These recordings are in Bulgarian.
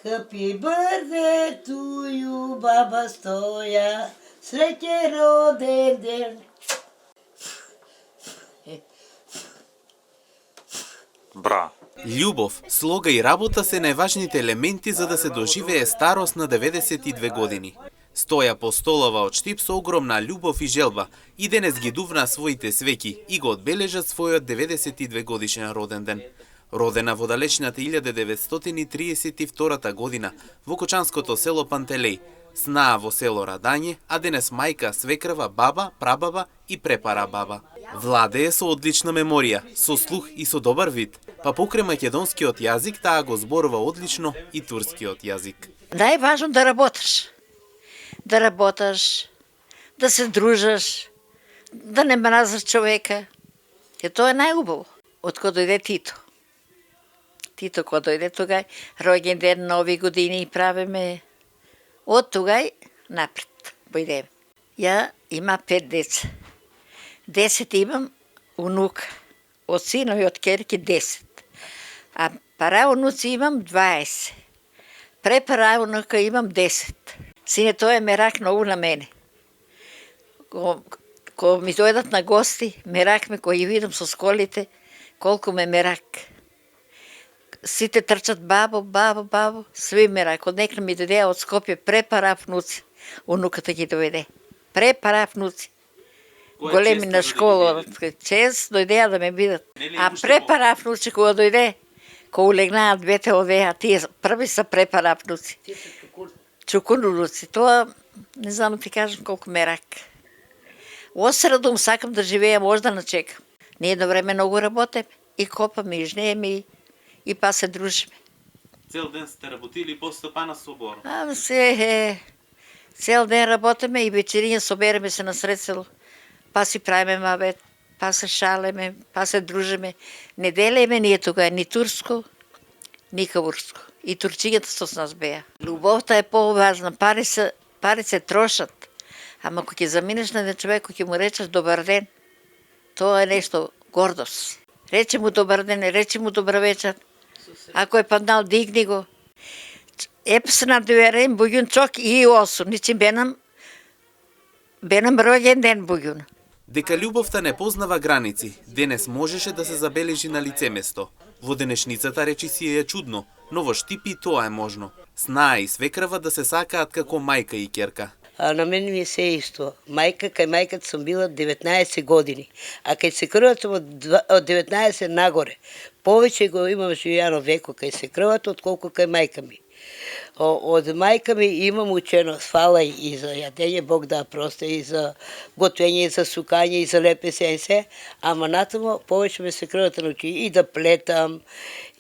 Happy birthday to you, Baba Stoja. Srećen rođendan. Бра. Љубов, слога и работа се најважните елементи за да се доживее старост на 92 години. Стоја Постолова од Штип со огромна љубов и желба и денес ги дувна своите свеќи и го одбележат својот 92 годишен роден ден. Родена во далечната 1932 година во кочанското село Пантелеј, снаа во село Радање, а денес мајка, свекрва, баба, прабаба и препара баба. Владее со одлична меморија, со слух и со добар вид, па покрај македонскиот јазик таа го зборува одлично и турскиот јазик. Најважно да работиш. Да работаш, да се дружиш, да не мразиш човека. И тоа е најубаво. Од кога дојде Тито. Тито кога дојде тогај, роѓен ден, нови години правиме. Од тогај напред појдеме. Ја има 5 деца. 10 имам унука. Од синови од керки 10. А праунуци имам 20. Препраунука имам 10. Сине, тоа е мерак многу на мене. Кога ми дојдат на гости, мерак ме, кога ја видам со сколите, колку ме мерак. Сите трчат бабо, бабо, бабо, сви мерак. Од некна ми дојдеа од Скопје препара внуци. Унуката ги доведе. Препара внуци. Големи на школа. Чест дојдеа да ме видат. А препара внуци кога дојде, кога улегнаат двете овеа, тие први са препара внуци. Чукунулуци. Тоа, не знам да ти кажам колку мерак. Осредом сакам да живеам, може да начекам. Ние едно време многу работеме. И копаме, и жнеме, и па се дружиме. Цел ден сте работили и после па на собор. Цел ден работеме и вечериња собереме се на сред село. Па си правиме мавет, па се шалеме, па се дружиме. Не делеме ние тога ни турско, ни кавурско. И турчињата со нас беа. Любовта е поважна, пари се трошат. Ама кога ќе заминеш на еден човек, кога ќе му речеш добар ден, тоа е нешто гордост. Рече му добар ден, рече му добра вечер. Ако е паднал, дигни го. Епсна доверен буѓун чок и осу. Ничи бенам роѓен ден буѓун. Дека љубовта не познава граници, денес можеше да се забележи на лицеместо. Во денешницата речи си е чудно, но во Штипи тоа е можно. Снаа и свекрва да се сакаат како мајка и ќерка. На мен ми е се исто. Кај мајката сум била 19 години, а кај се крват сум од 19 нагоре. Повеќе го имам живеано веко кај се крват, отколку кај мајка ми. Од мајка ми имам учено, фала и за јадење, Бог да прости, и за готвење, и за сукање, и за лепе се, ама натамо повеќе ме се крвата научи и да плетам,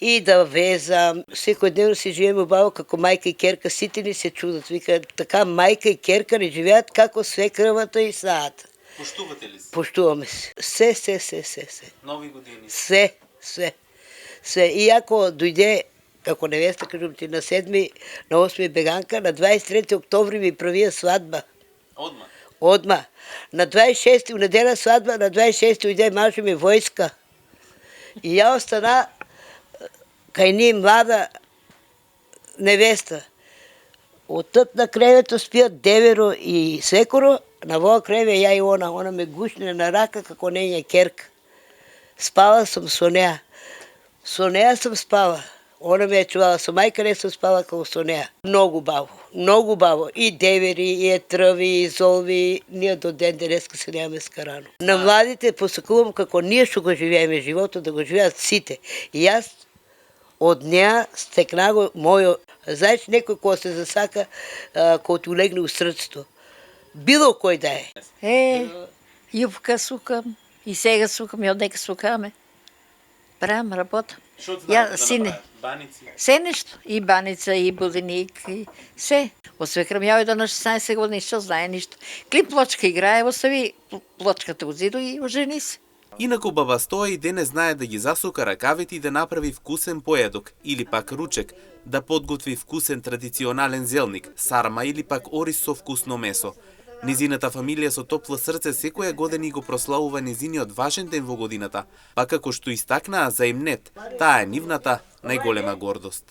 и да везам. Секојдневно си живееме убаво како мајка и ќерка, сите ни се чудат, викаат така мајка и ќерка не живеат како свекрвата и снаата. Поштувате ли се? Поштуваме се. Се. Нови години? Се. И ако дојде како невеста, кажам ти, на 7, на 8 беганка, на 23 октомври ми правија свадба. Одма. На 26 у неделя свадба, на 26 ујде мажи ми војска. И ја остана кај ние млада невеста. Од тот на кревето спијат деверо и свекоро, на воа креве ја и она ме гушне на рака како неја ќерка. Спала сум со неа. Со неа сум спала. Она ме е чувала, со мајка не сум спала како со неа. Многу баво. И девери, и етрви, и золви. Ние до ден денеска се немаме скарано. На младите посакувам како ние што го живееме животот, да го живеат сите. И јас од неа стекна го мојо. Знаеш, некој кој се засака, кој ти улегне у срцето. Било кој да е. Јупка сукам, и сега сукам, и од нека сукаме. Правам, работам. Што знаете да направи? Баници? Се нешто. И баница, и буденик, и се. Освекрам ја до на 16 години, што знае ништо. Клип плочка играе, остави плочката у зиду и ожени се. Инаку баба Стоја и денес знае да ги засука ракавите и да направи вкусен поедок, или пак ручек, да подготви вкусен традиционален зелник, сарма или пак орис со вкусно месо. Низината фамилија со топло срце секоја година го прославува низиниот важен ден во годината, па како што истакнаа за имнет, таа е нивната најголема гордост.